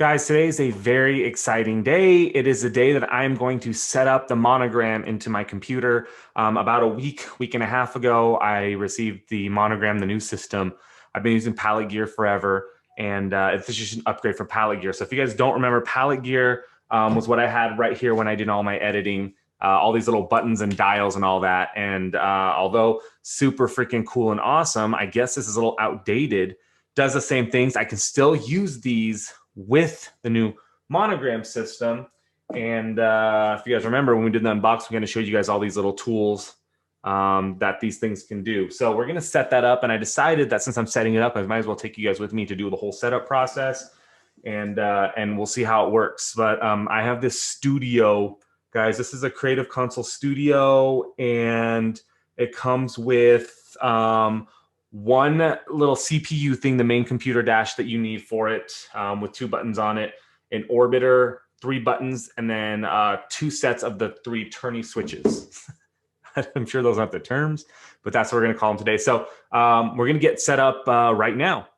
Guys, today is a very exciting day. It is the day that I'm going to set up the Monogram into my computer. About a week and a half ago, I received the Monogram, the new system. I've been using Palette Gear forever, and this is just an upgrade from Palette Gear. So if you guys don't remember, Palette Gear was what I had right here when I did all my editing, all these little buttons and dials and all that. And although super freaking cool and awesome, I guess this is a little outdated. Does the same things. I can still use these with the new Monogram system. And if you guys remember, when we did the unboxing, we're going to show you guys all these little tools that these things can do. So we're going to set that up. And I decided that since I'm setting it up, I might as well take you guys with me to do the whole setup process. And we'll see how it works. But I have this studio, guys. This is a Creative Console Studio, and it comes with one little CPU thing, the main computer dash that you need for it, with two buttons on it, an orbiter, three buttons, and then two sets of the three turny switches. I'm sure those aren't the terms, but that's what we're going to call them today. So we're going to get set up right now.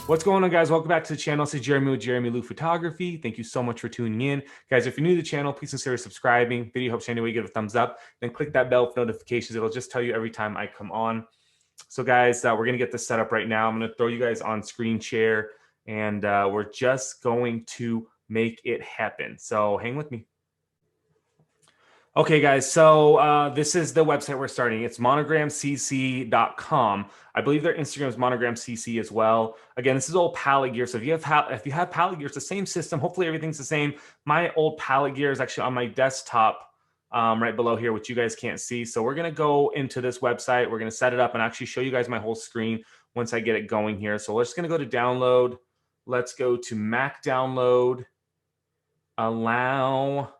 What's going on, guys? Welcome back to the channel. This is Jeremy with Jeremy Lou Photography. Thank you so much for tuning in. Guys, if you're new to the channel, please consider subscribing. Video helps you anyway, give it a thumbs up. Then click that bell for notifications. It'll just tell you every time I come on. So guys, we're going to get this set up right now. I'm going to throw you guys on screen share, and we're just going to make it happen. So hang with me. Okay, guys, so this is the website we're starting. It's monogramcc.com. I believe their Instagram is monogramcc as well. Again, this is old Palette Gear. So if you have Palette Gear, it's the same system. Hopefully everything's the same. My old Palette Gear is actually on my desktop right below here, which you guys can't see. So we're going to go into this website. We're going to set it up and actually show you guys my whole screen once I get it going here. So we're just going to go to download. Let's go to Mac download, allow.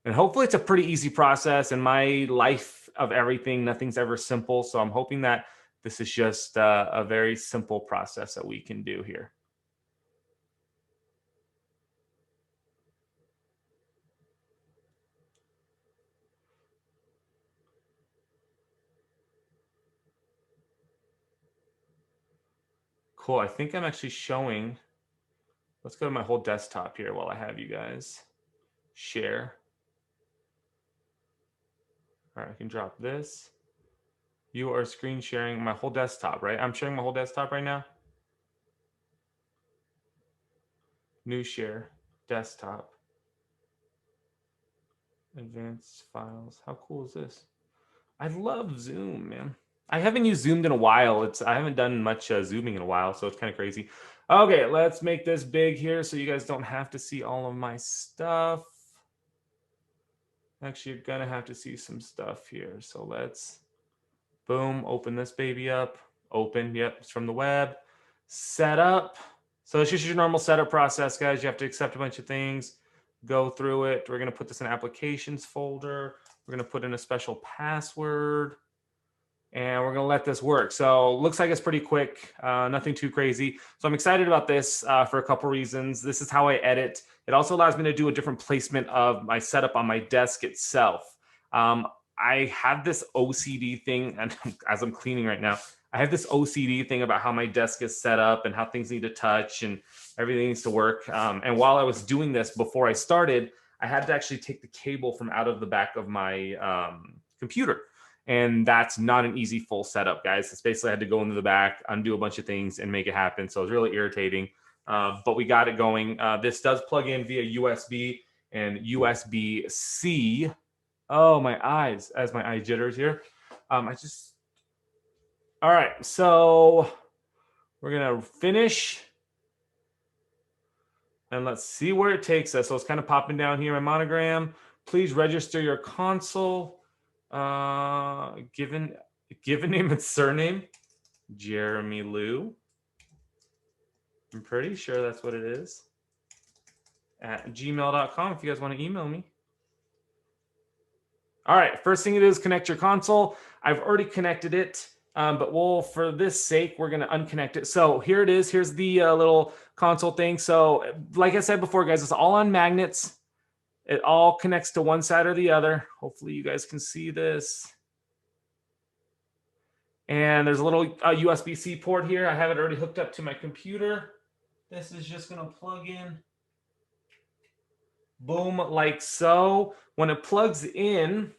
And hopefully it's a pretty easy process. In my life of everything, nothing's ever simple. So I'm hoping that this is just a very simple process that we can do here. Cool. I think I'm actually showing. Let's go to my whole desktop here while I have you guys share. All right, I can drop this. You are screen sharing my whole desktop, right? I'm sharing my whole desktop right now. New share, desktop, advanced files. How cool is this? I love Zoom, man. I haven't used Zoomed in a while. I haven't done much zooming in a while, so it's kind of crazy. Okay, let's make this big here so you guys don't have to see all of my stuff. Actually, you're gonna have to see some stuff here. So let's, boom, open this baby up. Open, yep, it's from the web. Set up. So it's just your normal setup process, guys. You have to accept a bunch of things, go through it. We're gonna put this in applications folder. We're gonna put in a special password, and we're gonna let this work. So looks like it's pretty quick, nothing too crazy. So I'm excited about this for a couple reasons. This is how I edit. It also allows me to do a different placement of my setup on my desk itself. I have this OCD thing, and as I'm cleaning right now, I have this OCD thing about how my desk is set up and how things need to touch and everything needs to work. And while I was doing this before I started, I had to actually take the cable from out of the back of my computer. And that's not an easy full setup, guys. It's basically I had to go into the back, undo a bunch of things, and make it happen. So it's really irritating. But we got it going. This does plug in via USB and USB-C. Oh, my eyes, as my eye jitters here. All right, so we're gonna finish. And let's see where it takes us. So it's kind of popping down here, my Monogram. Please register your console. Given name and surname, Jeremy Lou. I'm pretty sure that's what it is. At gmail.com if you guys want to email me. All right, first thing to do is connect your console. I've already connected it. But for this sake, we're going to unconnect it. So here it is. Here's the little console thing. So like I said before, guys, it's all on magnets. It all connects to one side or the other. Hopefully you guys can see this. And there's a little USB-C port here. I have it already hooked up to my computer. This is just going to plug in. Boom, like so. When it plugs in,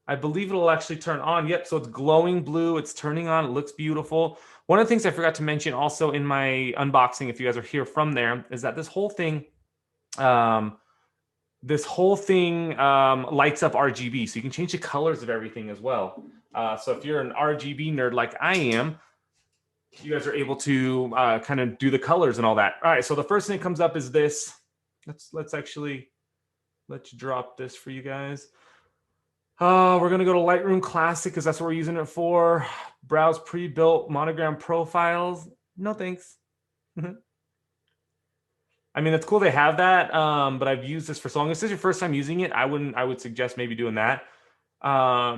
I believe it'll actually turn on. Yep, so it's glowing blue. It's turning on. It looks beautiful. One of the things I forgot to mention also in my unboxing, if you guys are here from there, is that this whole thing lights up RGB, so you can change the colors of everything as well. So if you're an RGB nerd like I am, you guys are able to kind of do the colors and all that. All right, so the first thing that comes up is this. Let's drop this for you guys. We're going to go to Lightroom Classic because that's what we're using it for. Browse pre-built Monogram profiles. No thanks. I mean, it's cool they have that, but I've used this for so long. If this is your first time using it, I would suggest maybe doing that. I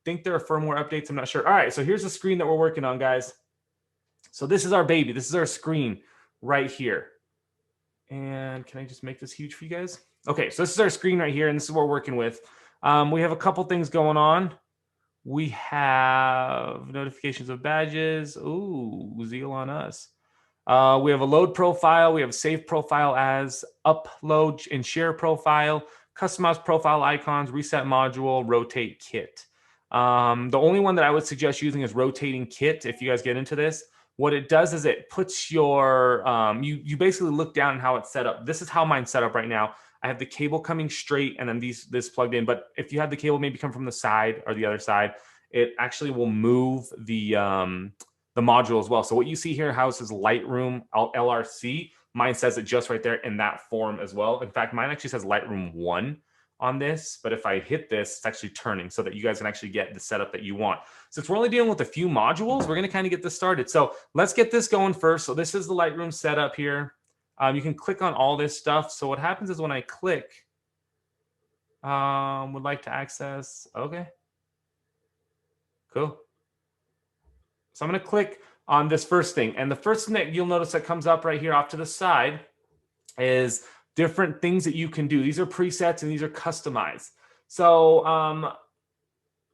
think there are firmware updates. I'm not sure. All right, so here's the screen that we're working on, guys. So this is our baby. This is our screen right here. And can I just make this huge for you guys? Okay, so this is our screen right here, and this is what we're working with. We have a couple things going on. We have notifications of badges. Ooh, zeal on us. We have a load profile. We have a save profile as, upload and share profile, customize profile icons, reset module, rotate kit. The only one that I would suggest using is rotating kit if you guys get into this. What it does is it puts your, you basically look down and how it's set up. This is how mine's set up right now. I have the cable coming straight and then this plugged in. But if you have the cable maybe come from the side or the other side, it actually will move the module as well. So what you see here, how it says Lightroom LRC, mine says it just right there in that form as well. In fact, mine actually says Lightroom 1 on this, but if I hit this, it's actually turning so that you guys can actually get the setup that you want. Since we're only dealing with a few modules, we're going to kind of get this started. So let's get this going first. So this is the Lightroom setup here. You can click on all this stuff. So what happens is when I click, would like to access, okay, cool. So I'm going to click on this first thing. And the first thing that you'll notice that comes up right here off to the side is different things that you can do. These are presets and these are customized. So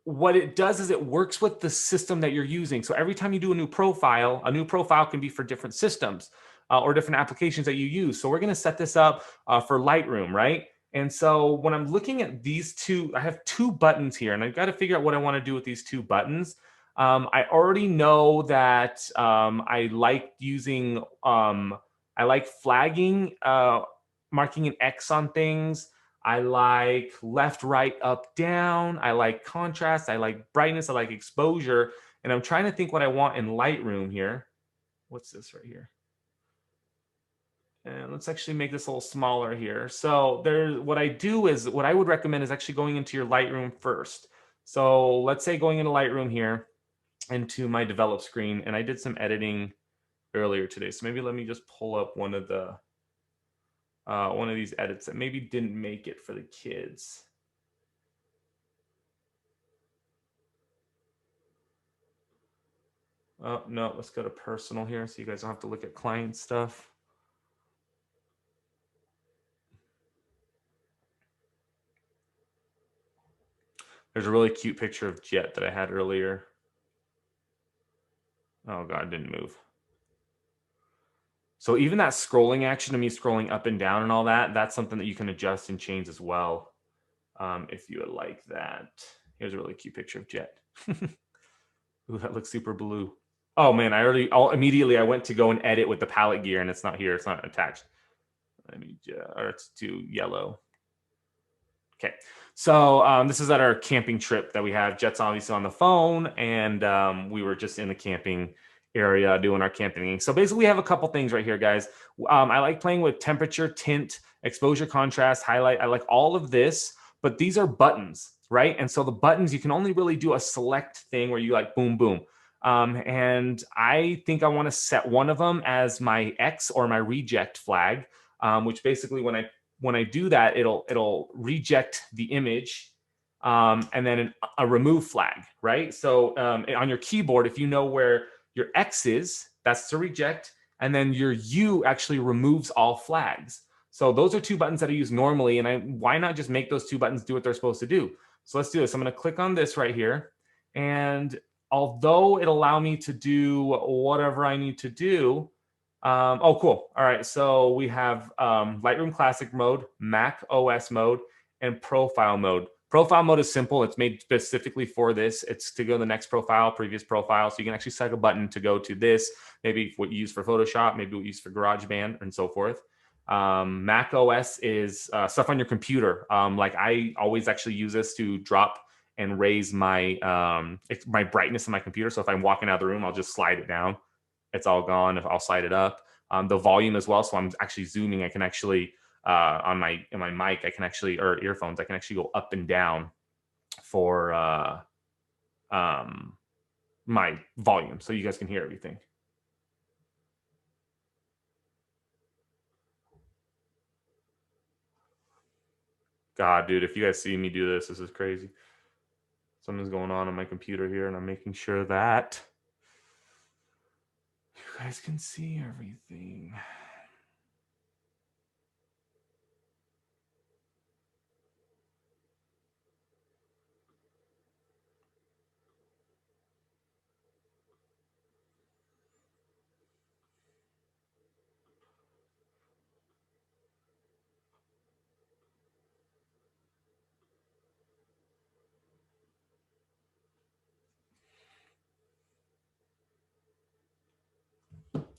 what it does is it works with the system that you're using. So every time you do a new profile can be for different systems or different applications that you use. So we're going to set this up for Lightroom, right? And so when I'm looking at these two, I have two buttons here, and I've got to figure out what I want to do with these two buttons. I already know that I like using, I like flagging, marking an X on things. I like left, right, up, down. I like contrast. I like brightness. I like exposure. And I'm trying to think what I want in Lightroom here. What's this right here? And let's actually make this a little smaller here. So what I would recommend is actually going into your Lightroom first. So let's say going into Lightroom here, into my develop screen, and I did some editing earlier today. So maybe let me just pull up one of these edits that maybe didn't make it for the kids. Oh, no, let's go to personal here so you guys don't have to look at client stuff. There's a really cute picture of Jet that I had earlier. Oh God, it didn't move. So even that scrolling action of me scrolling up and down and all that, that's something that you can adjust and change as well. If you would like that. Here's a really cute picture of Jet. Ooh, that looks super blue. Oh man, immediately I went to go and edit with the palette gear and it's not here. It's not attached. Or it's too yellow. Okay, so this is at our camping trip that we have. Jet's obviously on the phone, and we were just in the camping area doing our camping. So basically, we have a couple things right here, guys. I like playing with temperature, tint, exposure, contrast, highlight. I like all of this, but these are buttons, right? And so the buttons, you can only really do a select thing where you like boom, boom. And I think I want to set one of them as my X or my reject flag, which basically when I do that, it'll reject the image and then a remove flag, right? So on your keyboard, if you know where your X is, that's to reject, and then your U actually removes all flags. So those are two buttons that I use normally, and why not just make those two buttons do what they're supposed to do? So let's do this. I'm going to click on this right here, and although it'll allow me to do whatever I need to do, oh, cool. All right, so we have Lightroom Classic mode, Mac OS mode, and Profile mode. Profile mode is simple. It's made specifically for this. It's to go to the next profile, previous profile. So you can actually set a button to go to this, maybe what you use for Photoshop, maybe what you use for GarageBand, and so forth. Mac OS is stuff on your computer. Like I always actually use this to drop and raise my brightness in my computer. So if I'm walking out of the room, I'll just slide it down. It's all gone. If I'll slide it up, the volume as well. So I'm actually zooming. I can actually on my mic, I can actually, or earphones, I can actually go up and down for my volume, so you guys can hear everything. God, dude, if you guys see me do this, this is crazy. Something's going on my computer here, and I'm making sure that you guys can see everything.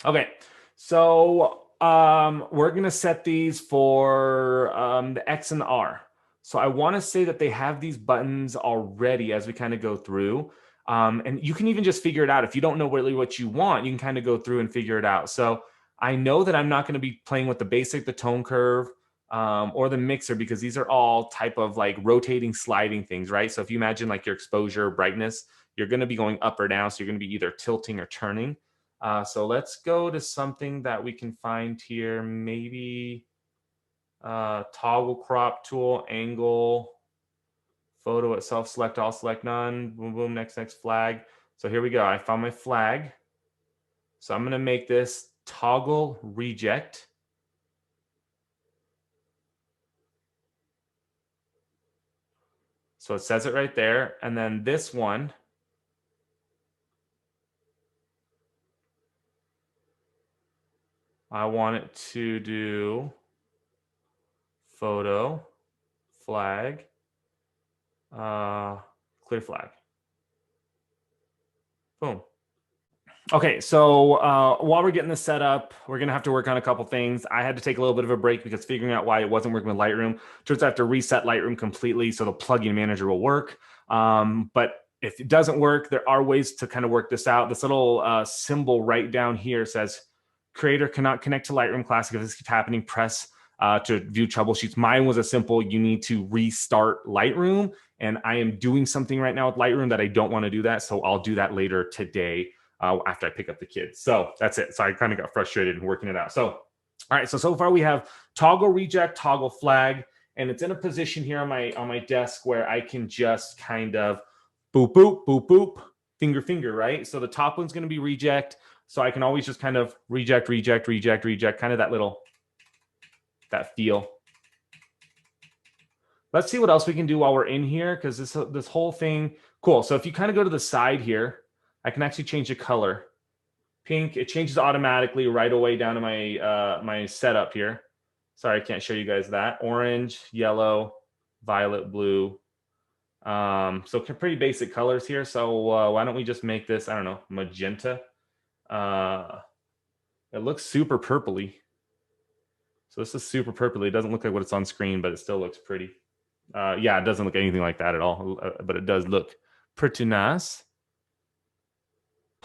Okay, so we're going to set these for the X and the R. So I want to say that they have these buttons already as we kind of go through. And you can even just figure it out. If you don't know really what you want, you can kind of go through and figure it out. So I know that I'm not going to be playing with the basic, the tone curve, or the mixer, because these are all type of like rotating, sliding things, right? So if you imagine like your exposure, brightness, you're going to be going up or down. So you're going to be either tilting or turning. So let's go to something that we can find here. Maybe toggle crop tool, angle, photo itself, select all, select none, boom, boom, next flag. So here we go. I found my flag. So I'm going to make this toggle reject. So it says it right there. And then this one, I want it to do photo, flag, clear flag. Boom. Okay, so while we're getting this set up, we're going to have to work on a couple things. I had to take a little bit of a break because figuring out why it wasn't working with Lightroom. Turns out I have to reset Lightroom completely so the plugin manager will work. But if it doesn't work, there are ways to kind of work this out. This little symbol right down here says, creator cannot connect to Lightroom Classic. If this keeps happening, press to view troubleshoots. Mine was a simple, you need to restart Lightroom. And I am doing something right now with Lightroom that I don't want to do that. So I'll do that later today. After I pick up the kids. So that's it. So I kind of got frustrated in working it out. So, all right. So far we have toggle reject, toggle flag, and it's in a position here on my desk where I can just kind of boop, boop, boop, boop, finger, right? So the top one's going to be reject. So I can always just kind of reject, reject, reject, reject, kind of that feel. Let's see what else we can do while we're in here, because this whole thing, cool. So if you kind of go to the side here, I can actually change the color. Pink, it changes automatically right away down to my my setup here. Sorry, I can't show you guys that. Orange, yellow, violet, blue. So pretty basic colors here. So why don't we just make this, I don't know, magenta. It looks super purpley. So this is super purpley. It doesn't look like what it's on screen, but it still looks pretty. Yeah, it doesn't look anything like that at all, but it does look pretty nice.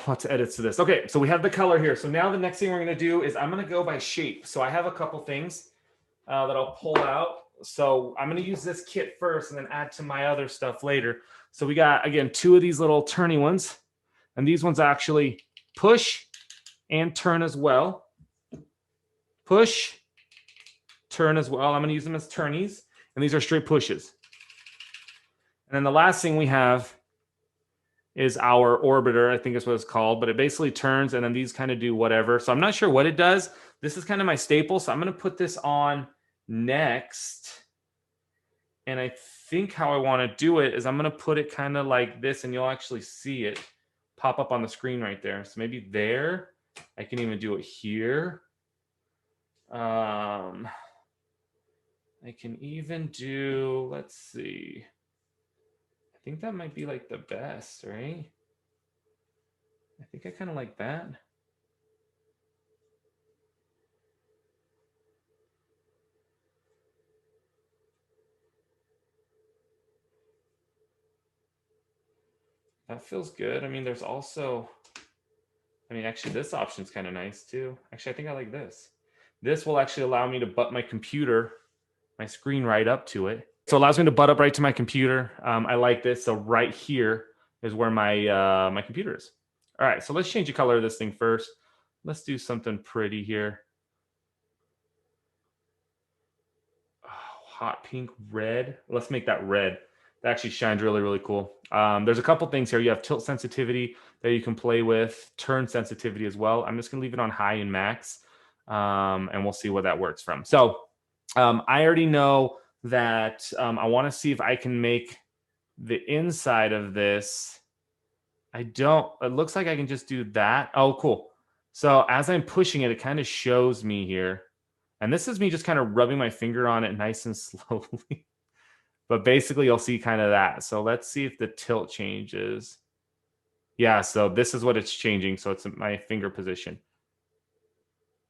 Lots of edits to this. Okay, so we have the color here. So now the next thing we're going to do is I'm going to go by shape. So I have a couple things that I'll pull out. So I'm going to use this kit first and then add to my other stuff later. So we got, again, two of these little turny ones. And these ones actually push and turn as well. Push, turn as well. I'm going to use them as turnies. And these are straight pushes. And then the last thing we have is our orbiter, I think is what it's called, but it basically turns and then these kind of do whatever. So I'm not sure what it does. This is kind of my staple. So I'm going to put this on next. And I think how I want to do it is I'm going to put it kind of like this and you'll actually see it pop up on the screen right there. So maybe there. I can even do it here. I can even do, let's see. I think that might be like the best, right? I think I kind of like that. That feels good. I mean, there's also, I mean, actually, this option's kind of nice too. Actually, I think I like this. This will actually allow me to butt my computer, my screen right up to it. So it allows me to butt up right to my computer. I like this. So right here is where my my computer is. All right, so let's change the color of this thing first. Let's do something pretty here. Oh, hot pink red. Let's make that red. That actually shines really, really cool. There's a couple things here. You have tilt sensitivity that you can play with, turn sensitivity as well. I'm just going to leave it on high and max, and we'll see what that works from. So I already know that I want to see if I can make the inside of this. I don't, it looks like I can just do that. Oh, cool. So as I'm pushing it, it kind of shows me here. And this is me just kind of rubbing my finger on it nice and slowly. But basically, you'll see kind of that. So let's see if the tilt changes. Yeah, so this is what it's changing. So it's my finger position.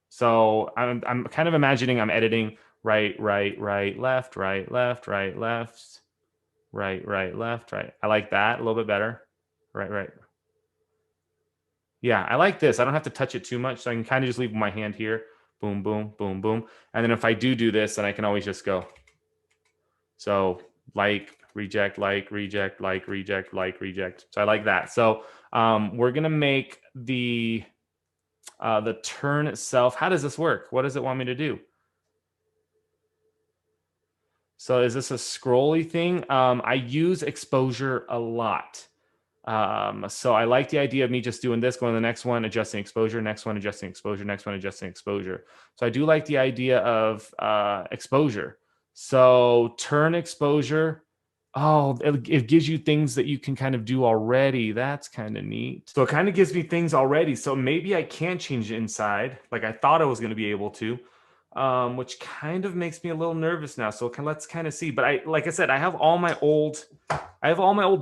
So I'm kind of imagining I'm editing right, right, right, left, right, left, right, left, right, right, left, right. I like that a little bit better. Right, right. Yeah, I like this. I don't have to touch it too much. So I can kind of just leave my hand here. Boom, boom, boom, boom. And then if I do this, then I can always just go. So reject, reject, reject, reject. So I like that. So we're gonna make the turn itself. How does this work? What does it want me to do? So is this a scrolly thing? I use exposure a lot. So I like the idea of me just doing this, going to the next one, adjusting exposure, next one, adjusting exposure, next one, adjusting exposure. So I do like the idea of exposure. So turn exposure. Oh, it gives you things that you can kind of do already. That's kind of neat. So it kind of gives me things already. So maybe I can change the inside like I thought I was going to be able to, which kind of makes me a little nervous now. So let's kind of see. But like I said, I have all my old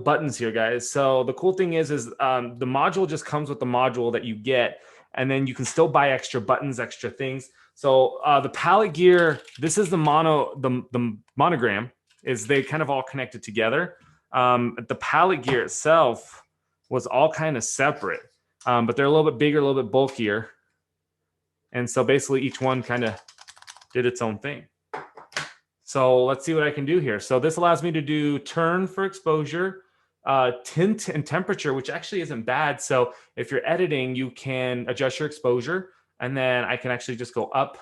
buttons here, guys. So the cool thing is the module just comes with the module that you get, and then you can still buy extra buttons, extra things. So the palette gear, this is the monogram, is they kind of all connected together. The palette gear itself was all kind of separate, but they're a little bit bigger, a little bit bulkier. And so basically each one kind of did its own thing. So let's see what I can do here. So this allows me to do turn for exposure, tint and temperature, which actually isn't bad. So if you're editing, you can adjust your exposure, and then I can actually just go up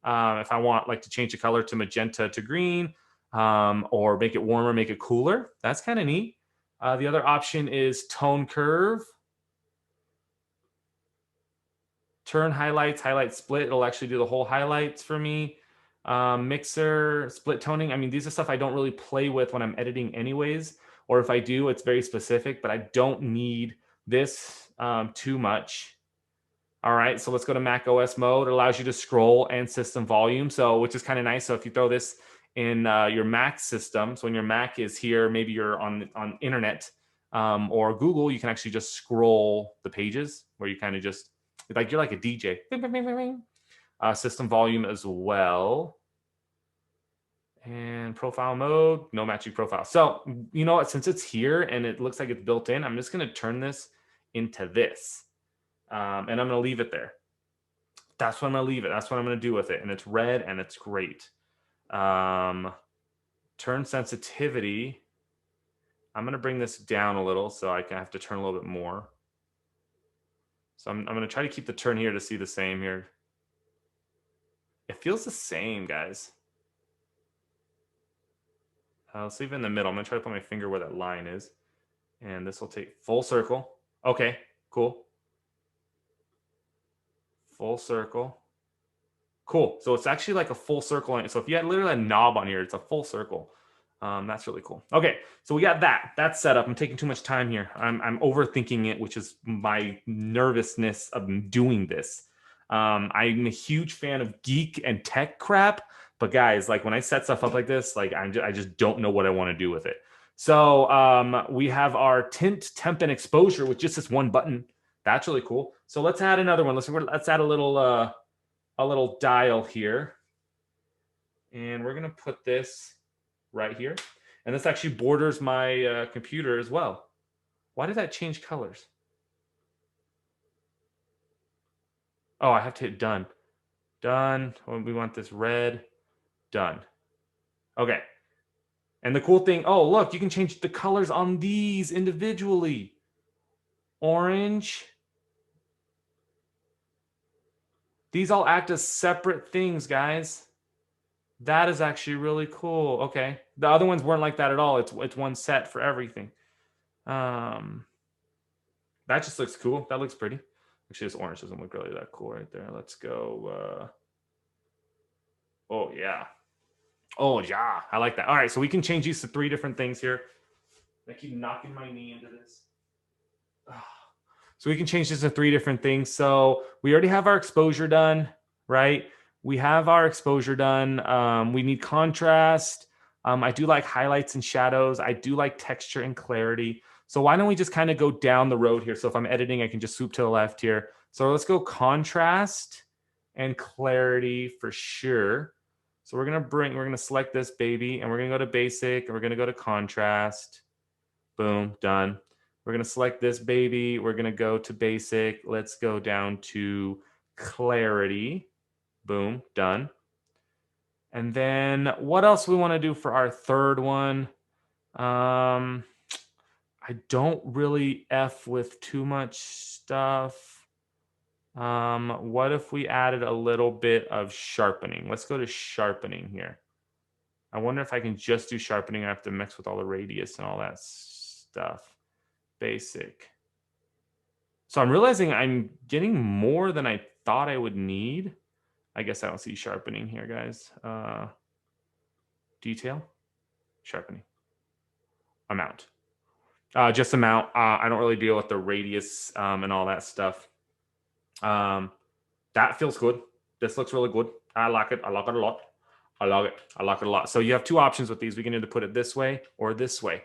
if I want like to change the color to magenta to green, or make it warmer, make it cooler. That's kind of neat. The other option is tone curve. Turn highlights, highlight split. It'll actually do the whole highlights for me. Mixer, split toning. I mean, these are stuff I don't really play with when I'm editing anyways, or if I do, it's very specific, but I don't need this too much. All right, so let's go to Mac OS mode. It allows you to scroll and system volume, so which is kind of nice. So if you throw this in your Mac system, so when your Mac is here, maybe you're on internet or Google, you can actually just scroll the pages where you kind of just like you're like a DJ. Bing, bing, bing, bing, bing. System volume as well. And profile mode, no matching profile. So you know what, since it's here and it looks like it's built in, I'm just going to turn this into this. And I'm going to leave it there. That's what I'm going to leave it. That's what I'm going to do with it. And it's red and it's great. Turn sensitivity. I'm going to bring this down a little so I can have to turn a little bit more. So I'm going to try to keep the turn here to see the same here. It feels the same, guys. Let's leave it in the middle. I'm gonna try to put my finger where that line is. And this will take full circle. Okay, cool. Full circle. Cool. So it's actually like a full circle. So if you had literally a knob on here, it's a full circle. That's really cool. Okay, so we got that. That's set up. I'm taking too much time here. I'm overthinking it, which is my nervousness of doing this. I'm a huge fan of geek and tech crap, but guys, like when I set stuff up like this, like I just don't know what I want to do with it. So we have our tint, temp, and exposure with just this one button. That's really cool. So let's add another one. Let's add a little dial here, and we're gonna put this right here. And this actually borders my computer as well. Why did that change colors? Oh, I have to hit done. Done. We want this red. Done. Okay. And the cool thing, oh, look, you can change the colors on these individually. Orange. These all act as separate things, guys. That is actually really cool. Okay. The other ones weren't like that at all. It's one set for everything. That just looks cool. That looks pretty. Actually, this orange doesn't look really that cool right there. Let's go. Oh, yeah. Oh, yeah. I like that. All right, so we can change these to 3 different things here. I keep knocking my knee into this. So we can change this to 3 different things. So we already have our exposure done, right? We have our exposure done. We need contrast. I do like highlights and shadows. I do like texture and clarity. So why don't we just kind of go down the road here? So if I'm editing, I can just swoop to the left here. So let's go contrast and clarity for sure. So we're gonna select this baby, and we're gonna go to basic, and we're gonna go to contrast. Boom, done. We're gonna select this baby. We're gonna go to basic. Let's go down to clarity. Boom, done. And then what else we want to do for our third one? I don't really F with too much stuff. What if we added a little bit of sharpening? Let's go to sharpening here. I wonder if I can just do sharpening. I have to mix with all the radius and all that stuff. Basic. So I'm realizing I'm getting more than I thought I would need. I guess I don't see sharpening here, guys. Detail, sharpening, amount. Just amount. I don't really deal with the radius and all that stuff. That feels good. This looks really good. I like it. I like it a lot. I like it. I like it a lot. So you have 2 options with these. We can either put it this way or this way.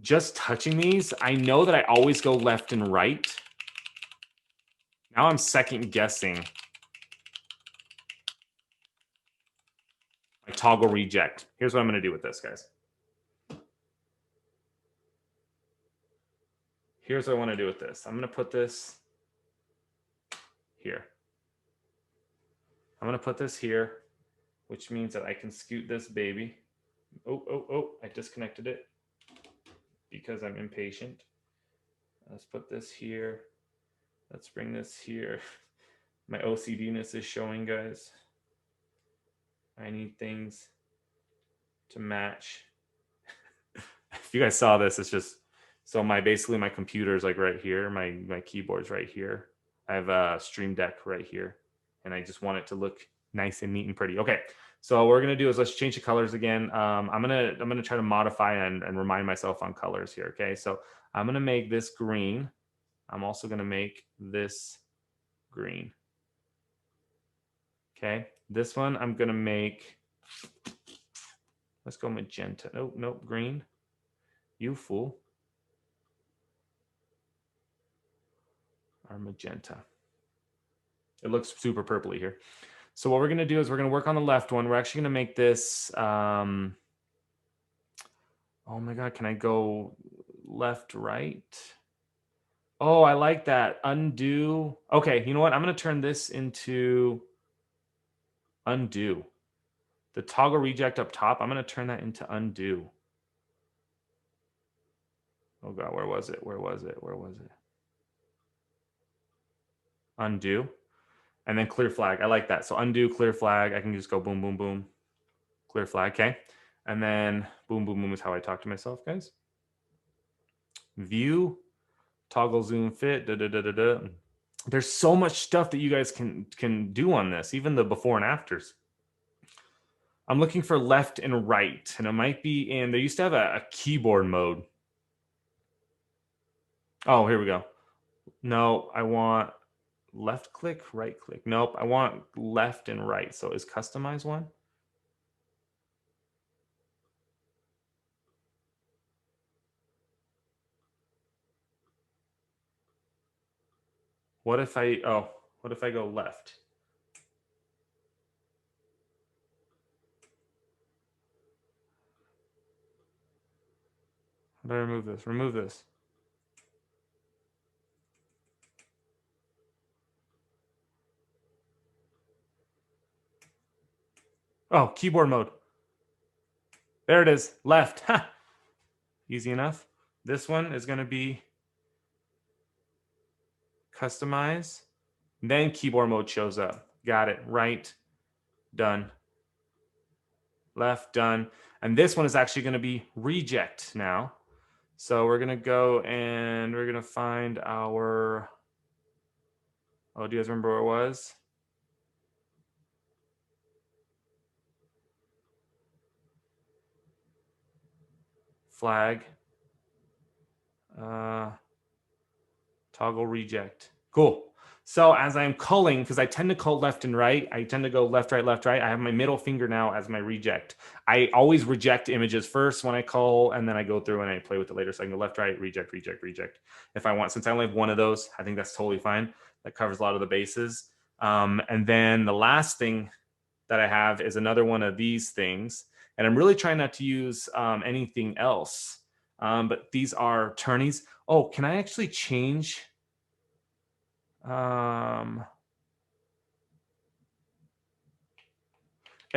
Just touching these, I know that I always go left and right. Now I'm second guessing my toggle reject. Here's what I'm going to do with this, guys. Here's what I want to do with this. I'm going to put this here. I'm going to put this here, which means that I can scoot this baby. Oh, I disconnected it because I'm impatient. Let's put this here. Let's bring this here. My OCD-ness is showing, guys. I need things to match. If you guys saw this, it's just so basically my computer is like right here. My keyboard's right here. I have a Stream Deck right here, and I just want it to look nice and neat and pretty. Okay, so what we're gonna do is let's change the colors again. I'm gonna try to modify and remind myself on colors here. Okay, so I'm gonna make this green. I'm also gonna make this green. Okay, this one I'm gonna make. Let's go magenta. Nope, green. You fool. Or magenta. It looks super purpley here. So what we're going to do is we're going to work on the left one. We're actually going to make this. Oh my God, can I go left, right? Oh, I like that. Undo. Okay, you know what? I'm going to turn this into undo. The toggle reject up top, I'm going to turn that into undo. Oh God, where was it? Undo. and then clear flag. I like that. So undo, clear flag. I can just go boom, boom, boom, clear flag. Okay. And then boom, boom, boom is how I talk to myself, guys. View, toggle zoom fit, da, da, da, da, da. There's so much stuff that you guys can do on this, even the before and afters. I'm looking for left and right, and it might be in, they used to have a keyboard mode. Oh, here we go. No, I want left click, right click. Nope, I want left and right. So is customize one? What if what if I go left? How do I remove this? Remove this. Oh, keyboard mode. There it is, left. Ha! Easy enough. This one is going to be customize. Then keyboard mode shows up. Got it. Right. Done. Left. Done. And this one is actually going to be reject now. So we're going to go and we're going to find our... Oh, do you guys remember where it was? Flag. Toggle reject. Cool. So as I'm culling, because I tend to cull left and right, I tend to go left, right, left, right. I have my middle finger now as my reject. I always reject images first when I cull, and then I go through and I play with it later. So I can go left, right, reject, reject, reject. If I want, since I only have one of those, I think that's totally fine. That covers a lot of the bases. And then the last thing that I have is another one of these things. And I'm really trying not to use anything else. But these are turnies. Oh, can I actually change? It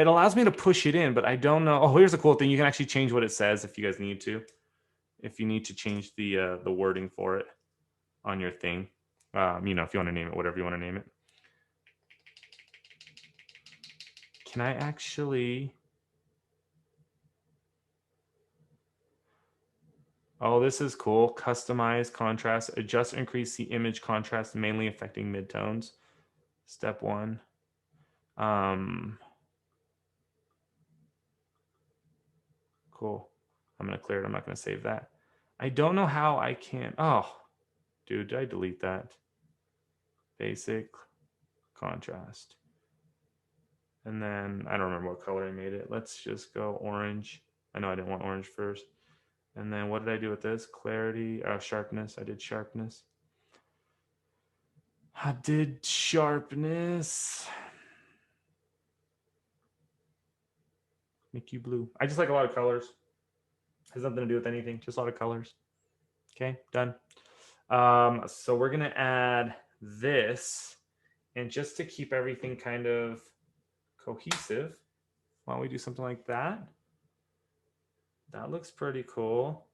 allows me to push it in, but I don't know. Oh, here's a cool thing. You can actually change what it says if you guys need to. If you need to change the wording for it on your thing. You know, if you want to name it, whatever you want to name it. Can I actually... Oh, this is cool. Customize contrast. Adjust or increase the image contrast, mainly affecting midtones. Step 1. Cool. I'm going to clear it. I'm not going to save that. I don't know how I can... Oh, dude, did I delete that? Basic contrast. And then I don't remember what color I made it. Let's just go orange. I know I didn't want orange first. And then what did I do with this? Clarity, sharpness. I did sharpness. Make you blue. I just like a lot of colors. Has nothing to do with anything. Just a lot of colors. Okay, done. So we're gonna add this, and just to keep everything kind of cohesive, why don't we do something like that? That looks pretty cool.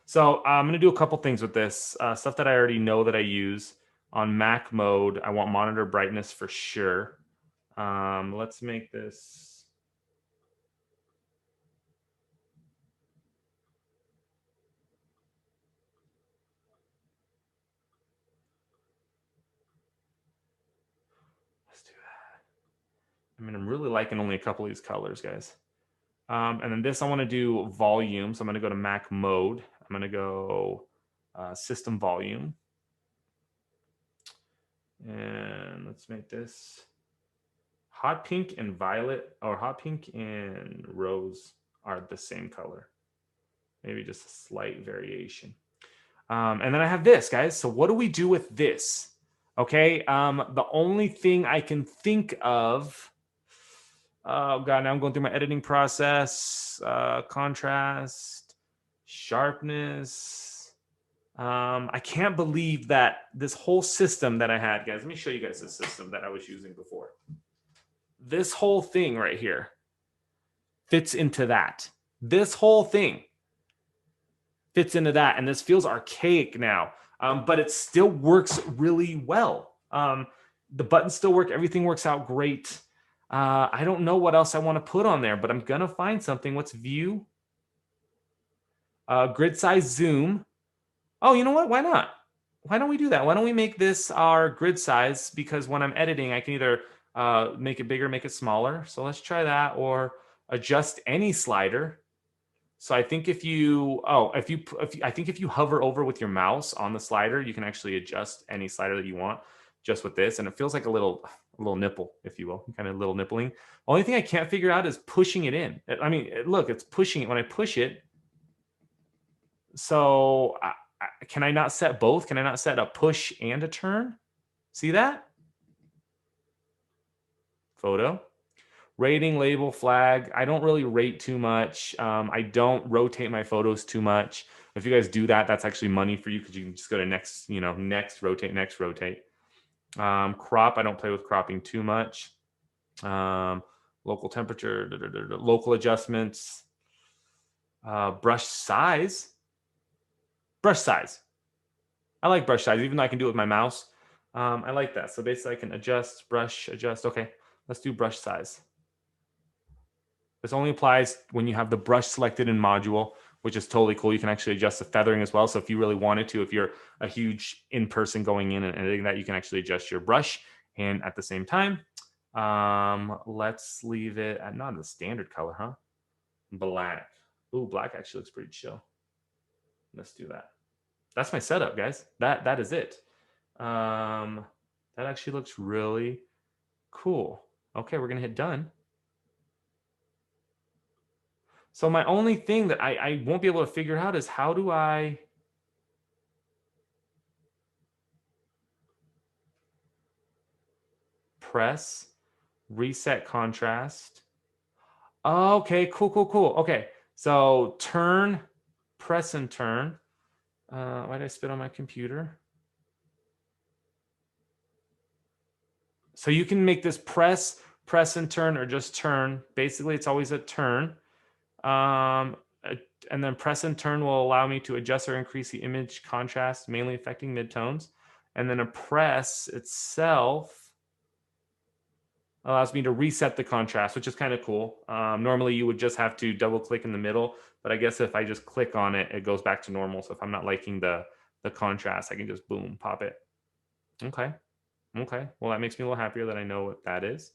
So I'm going to do a couple things with this. Stuff that I already know that I use. On Mac mode, I want monitor brightness for sure. Let's make this... Let's do that. I mean, I'm really liking only a couple of these colors, guys. And then this, I want to do volume. So I'm going to go to Mac mode. I'm going to go system volume. And let's make this hot pink and violet, or hot pink and rose are the same color. Maybe just a slight variation. And then I have this, guys. So what do we do with this? Okay. The only thing I can think of... Oh, God, now I'm going through my editing process. Contrast, sharpness. I can't believe that this whole system that I had, guys, let me show you guys the system that I was using before. This whole thing right here fits into that. This whole thing fits into that. And this feels archaic now, but it still works really well. The buttons still work. Everything works out great. I don't know what else I want to put on there, but I'm going to find something. What's view? Grid size zoom. Oh, you know what? Why not? Why don't we do that? Why don't we make this our grid size? Because when I'm editing, I can either make it bigger, make it smaller. So let's try that, or adjust any slider. So I think if you, I think if you hover over with your mouse on the slider, you can actually adjust any slider that you want just with this. And it feels like a little nipple, if you will, kind of little nippling. Only thing I can't figure out is pushing it in. I mean, look, it's pushing it when I push it. So can I not set both? Can I not set a push and a turn? See that? Photo. Rating, label, flag. I don't really rate too much. I don't rotate my photos too much. If you guys do that, that's actually money for you because you can just go to next, next, rotate, next, rotate. Crop, I don't play with cropping too much. Local temperature, local adjustments. Brush size. Brush size. I like brush size, even though I can do it with my mouse. I like that. So basically I can adjust, brush, adjust. Okay, let's do brush size. This only applies when you have the brush selected in module, which is totally cool. You can actually adjust the feathering as well. So if you really wanted to, if you're a huge in-person going in and editing that, you can actually adjust your brush and at the same time. Let's leave it at not the standard color, huh? Black. Ooh, black actually looks pretty chill. Let's do that. That's my setup, guys. That is it. That actually looks really cool. Okay, we're gonna hit done. So my only thing that I won't be able to figure out is how do I press, reset contrast. Okay, cool. Okay, so turn, press and turn. Why did I spit on my computer? So you can make this press and turn, or just turn. Basically, it's always a turn. And then press and turn will allow me to adjust or increase the image contrast, mainly affecting midtones. And then a press itself allows me to reset the contrast, which is kind of cool. Normally you would just have to double click in the middle, but I guess if I just click on it, it goes back to normal. So if I'm not liking the contrast, I can just boom, pop it. Okay. Well, that makes me a little happier that I know what that is.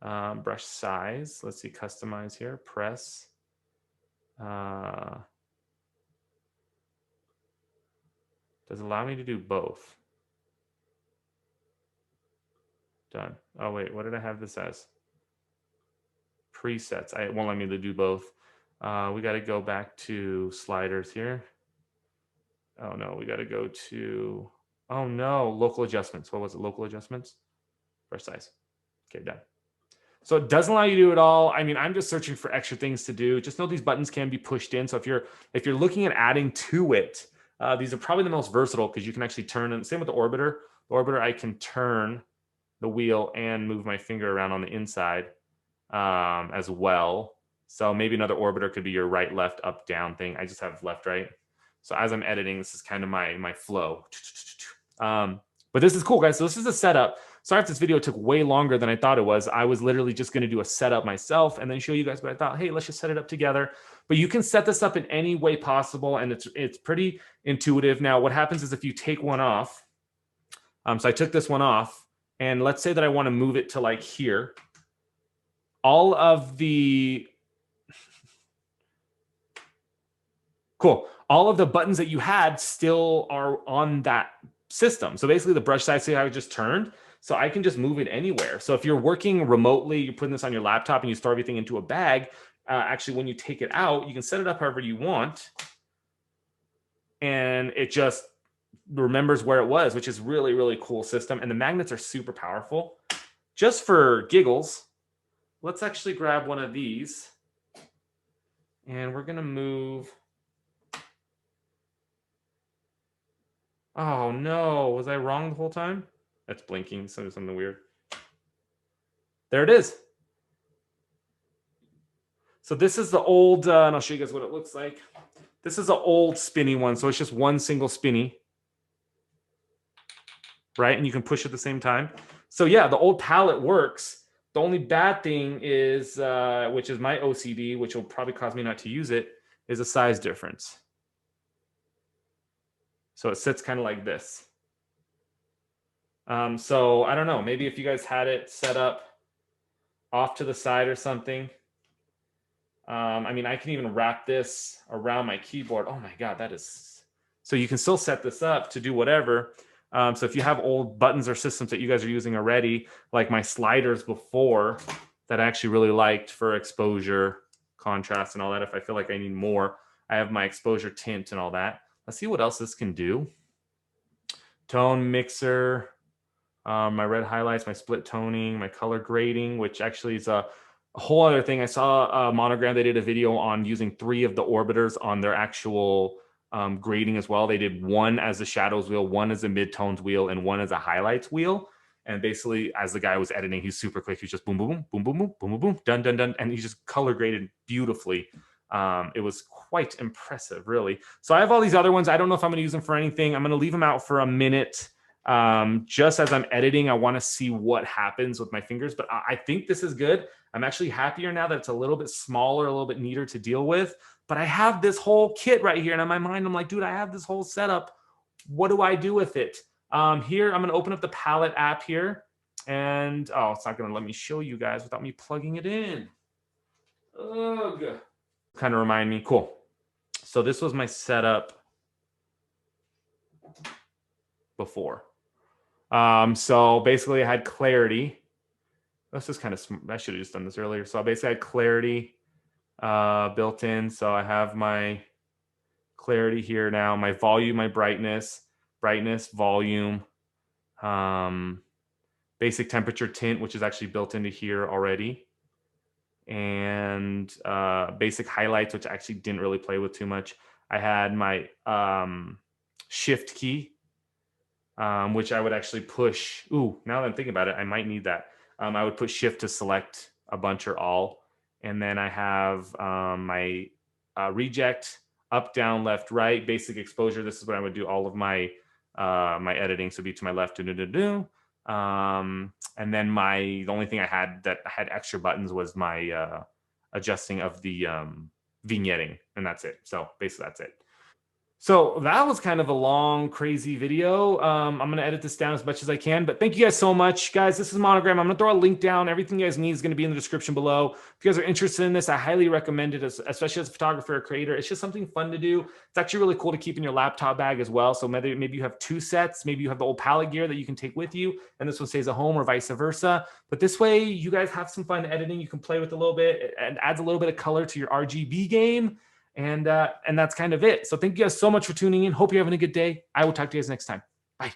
Brush size. Let's see, customize here. Press. Does it allow me to do both? Done. Oh, wait, what did I have this as? Presets. It won't let me to do both. We got to go back to sliders here. Oh, no, we got to go to, oh, no, local adjustments. What was it? Local adjustments? Brush size. Okay, done. So it doesn't allow you to do it all. I mean, I'm just searching for extra things to do. Just know these buttons can be pushed in. So if you're looking at adding to it, these are probably the most versatile because you can actually turn. And same with the orbiter. The orbiter, I can turn the wheel and move my finger around on the inside as well. So maybe another orbiter could be your right, left, up, down thing. I just have left, right. So as I'm editing, this is kind of my flow. But this is cool, guys. So this is a setup. Sorry if this video took way longer than I thought it was. I was literally just going to do a setup myself and then show you guys, but I thought, hey, let's just set it up together. But you can set this up in any way possible, and it's pretty intuitive. Now, what happens is if you take one off, so I took this one off, and let's say that I want to move it to like here. All of the cool. All of the buttons that you had still are on that system. So basically the brush size, see how I just turned? So I can just move it anywhere. So if you're working remotely, you're putting this on your laptop and you store everything into a bag, actually when you take it out, you can set it up however you want. And it just remembers where it was, which is really, really cool system. And the magnets are super powerful. Just for giggles, let's actually grab one of these. And we're going to move. Oh, no. Was I wrong the whole time? That's blinking. Something weird. There it is. So this is the old, and I'll show you guys what it looks like. This is an old spinny one. So it's just one single spinny. Right? And you can push at the same time. So yeah, the old palette works. The only bad thing is, which is my OCD, which will probably cause me not to use it, is a size difference. So it sits kind of like this. So I don't know, maybe if you guys had it set up off to the side or something. I mean, I can even wrap this around my keyboard. Oh my God, that is... So you can still set this up to do whatever. So if you have old buttons or systems that you guys are using already, like my sliders before that I actually really liked for exposure, contrast, and all that, if I feel like I need more, I have my exposure tint and all that. Let's see what else this can do. Tone mixer, my red highlights, my split toning, my color grading, which actually is a whole other thing. I saw Monogram. They did a video on using 3 of the orbiters on their actual grading as well. They did one as the shadows wheel, one as a midtones wheel, and one as a highlights wheel. And basically, as the guy was editing, he's super quick. He's just boom, boom, boom, boom, boom, boom, boom, boom, boom, done, done, done. And he just color graded beautifully. It was quite impressive, really. So I have all these other ones. I don't know if I'm going to use them for anything. I'm going to leave them out for a minute. Just as I'm editing, I want to see what happens with my fingers, but I think this is good. I'm actually happier now that it's a little bit smaller, a little bit neater to deal with, but I have this whole kit right here. And in my mind, I'm like, dude, I have this whole setup. What do I do with it? Here, I'm going to open up the palette app here, and oh, it's not going to let me show you guys without me plugging it in. Ugh. Kind of remind me. Cool. So this was my setup before. So basically I had clarity. This is kind of, I should have just done this earlier. So I basically had clarity built in. So I have my clarity here now, my volume, my brightness, volume, basic temperature tint, which is actually built into here already. And basic highlights, which I actually didn't really play with too much. I had my shift key, which I would actually push. Ooh, now that I'm thinking about it, I might need that. I would push shift to select a bunch or all. And then I have my reject, up, down, left, right, basic exposure. This is what I would do all of my my editing. So be to my left, and then the only thing I had that had extra buttons was my adjusting of the vignetting, and that's it. So basically that's it. So that was kind of a long, crazy video. I'm going to edit this down as much as I can, but thank you guys so much. Guys, this is Monogram. I'm going to throw a link down. Everything you guys need is going to be in the description below. If you guys are interested in this, I highly recommend it, especially as a photographer or creator. It's just something fun to do. It's actually really cool to keep in your laptop bag as well. So maybe you have 2 sets. Maybe you have the old palette gear that you can take with you, and this one stays at home, or vice versa. But this way, you guys have some fun editing. You can play with a little bit. It adds a little bit of color to your RGB game. And that's kind of it. So thank you guys so much for tuning in. Hope you're having a good day. I will talk to you guys next time. Bye.